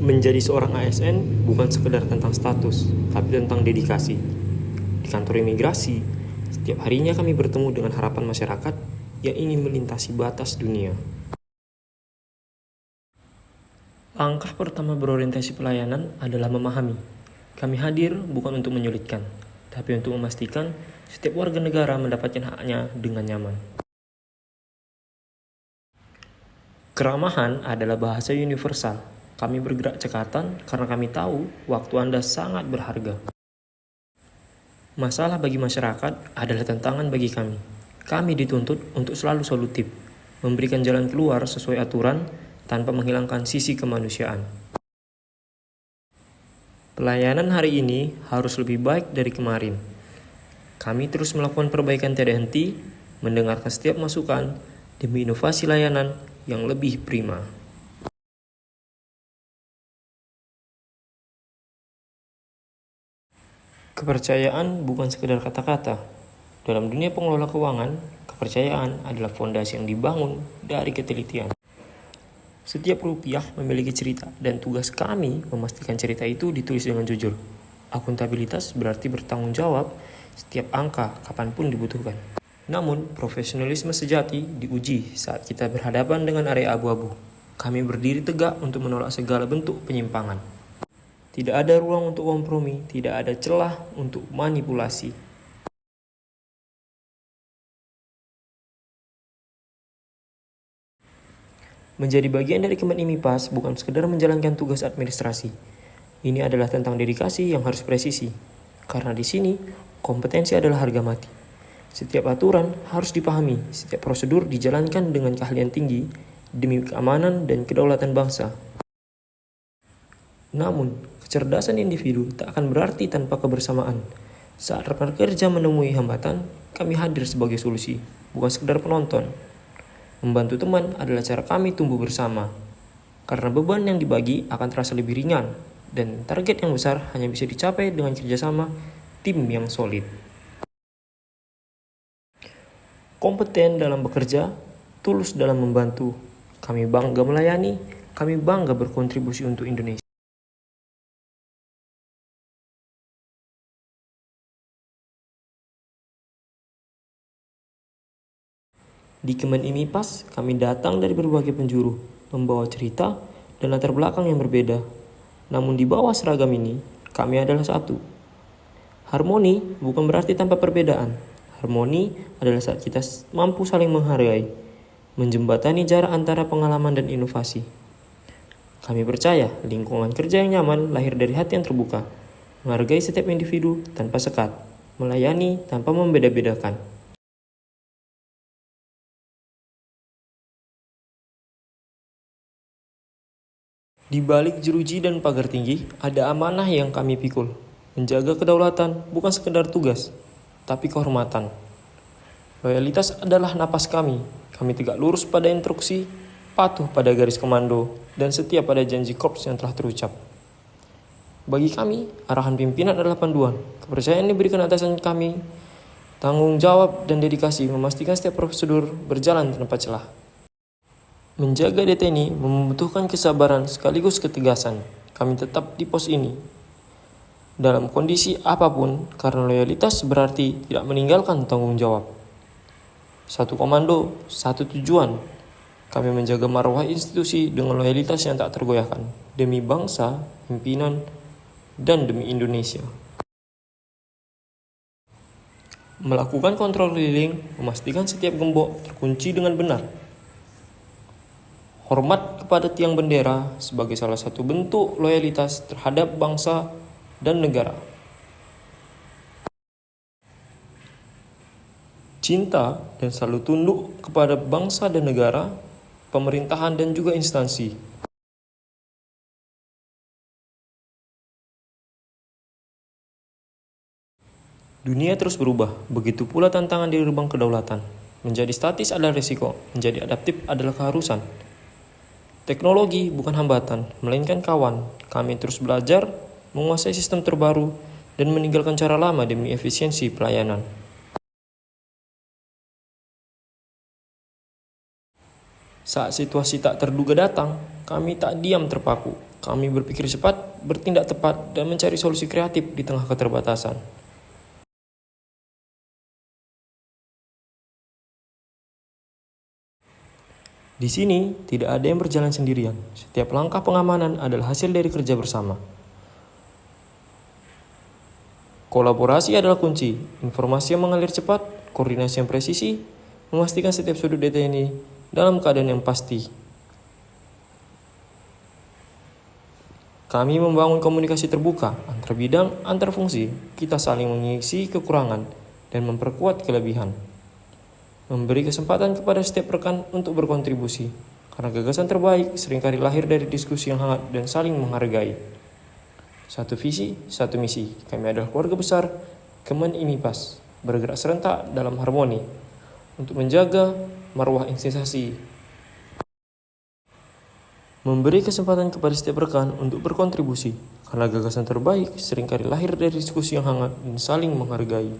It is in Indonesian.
Menjadi seorang ASN bukan sekedar tentang status, tapi tentang dedikasi. Di kantor imigrasi, setiap harinya kami bertemu dengan harapan masyarakat yang ingin melintasi batas dunia. Langkah pertama berorientasi pelayanan adalah memahami. Kami hadir bukan untuk menyulitkan, tapi untuk memastikan setiap warga negara mendapatkan haknya dengan nyaman. Keramahan adalah bahasa universal. Kami bergerak cekatan karena kami tahu waktu Anda sangat berharga. Masalah bagi masyarakat adalah tantangan bagi kami. Kami dituntut untuk selalu solutif, memberikan jalan keluar sesuai aturan tanpa menghilangkan sisi kemanusiaan. Pelayanan hari ini harus lebih baik dari kemarin. Kami terus melakukan perbaikan tiada henti, mendengarkan setiap masukan demi inovasi layanan yang lebih prima. Kepercayaan bukan sekedar kata-kata. Dalam dunia pengelola keuangan, kepercayaan adalah fondasi yang dibangun dari ketelitian. Setiap rupiah memiliki cerita, dan tugas kami memastikan cerita itu ditulis dengan jujur. Akuntabilitas berarti bertanggung jawab setiap angka kapanpun dibutuhkan. Namun, profesionalisme sejati diuji saat kita berhadapan dengan area abu-abu. Kami berdiri tegak untuk menolak segala bentuk penyimpangan. Tidak ada ruang untuk kompromi, tidak ada celah untuk manipulasi. Menjadi bagian dari Kemen IMIPAS bukan sekedar menjalankan tugas administrasi. Ini adalah tentang dedikasi yang harus presisi. Karena di sini, kompetensi adalah harga mati. Setiap aturan harus dipahami, setiap prosedur dijalankan dengan keahlian tinggi demi keamanan dan kedaulatan bangsa. Namun, kecerdasan individu tak akan berarti tanpa kebersamaan. Saat rekan kerja menemui hambatan, kami hadir sebagai solusi, bukan sekedar penonton. Membantu teman adalah cara kami tumbuh bersama. Karena beban yang dibagi akan terasa lebih ringan, dan target yang besar hanya bisa dicapai dengan kerjasama tim yang solid. Kompeten dalam bekerja, tulus dalam membantu. Kami bangga melayani, kami bangga berkontribusi untuk Indonesia. Di Kemen IMIPAS, kami datang dari berbagai penjuru, membawa cerita dan latar belakang yang berbeda. Namun di bawah seragam ini, kami adalah satu. Harmoni bukan berarti tanpa perbedaan. Harmoni adalah saat kita mampu saling menghargai, menjembatani jarak antara pengalaman dan inovasi. Kami percaya lingkungan kerja yang nyaman lahir dari hati yang terbuka, menghargai setiap individu tanpa sekat, melayani tanpa membeda-bedakan. Di balik jeruji dan pagar tinggi, ada amanah yang kami pikul. Menjaga kedaulatan bukan sekedar tugas, tapi kehormatan. Loyalitas adalah napas kami. Kami tegak lurus pada instruksi, patuh pada garis komando, dan setia pada janji korps yang telah terucap. Bagi kami, arahan pimpinan adalah panduan. Kepercayaan diberikan atasan kami, tanggung jawab dan dedikasi memastikan setiap prosedur berjalan tanpa celah. Menjaga DTNI membutuhkan kesabaran sekaligus ketegasan. Kami tetap di pos ini dalam kondisi apapun karena loyalitas berarti tidak meninggalkan tanggung jawab. Satu komando, satu tujuan. Kami menjaga marwah institusi dengan loyalitas yang tak tergoyahkan demi bangsa, pimpinan, dan demi Indonesia. Melakukan kontrol keliling, memastikan setiap gembok terkunci dengan benar. Hormat kepada tiang bendera sebagai salah satu bentuk loyalitas terhadap bangsa dan negara. Cinta dan selalu tunduk kepada bangsa dan negara, pemerintahan dan juga instansi. Dunia terus berubah, begitu pula tantangan di gerbang kedaulatan. Menjadi statis adalah risiko, menjadi adaptif adalah keharusan. Teknologi bukan hambatan, melainkan kawan. Kami terus belajar, menguasai sistem terbaru, dan meninggalkan cara lama demi efisiensi pelayanan. Saat situasi tak terduga datang, kami tak diam terpaku. Kami berpikir cepat, bertindak tepat, dan mencari solusi kreatif di tengah keterbatasan. Di sini, tidak ada yang berjalan sendirian. Setiap langkah pengamanan adalah hasil dari kerja bersama. Kolaborasi adalah kunci. Informasi yang mengalir cepat, koordinasi yang presisi, memastikan setiap sudut data ini dalam keadaan yang pasti. Kami membangun komunikasi terbuka antar bidang, antar fungsi. Kita saling mengisi kekurangan dan memperkuat kelebihan. Memberi kesempatan kepada setiap rekan untuk berkontribusi, karena gagasan terbaik seringkali lahir dari diskusi yang hangat dan saling menghargai. Satu visi, satu misi. Kami adalah keluarga besar Kemen IMIPAS, bergerak serentak dalam harmoni untuk menjaga marwah institusi. Memberi kesempatan kepada setiap rekan untuk berkontribusi, karena gagasan terbaik seringkali lahir dari diskusi yang hangat dan saling menghargai.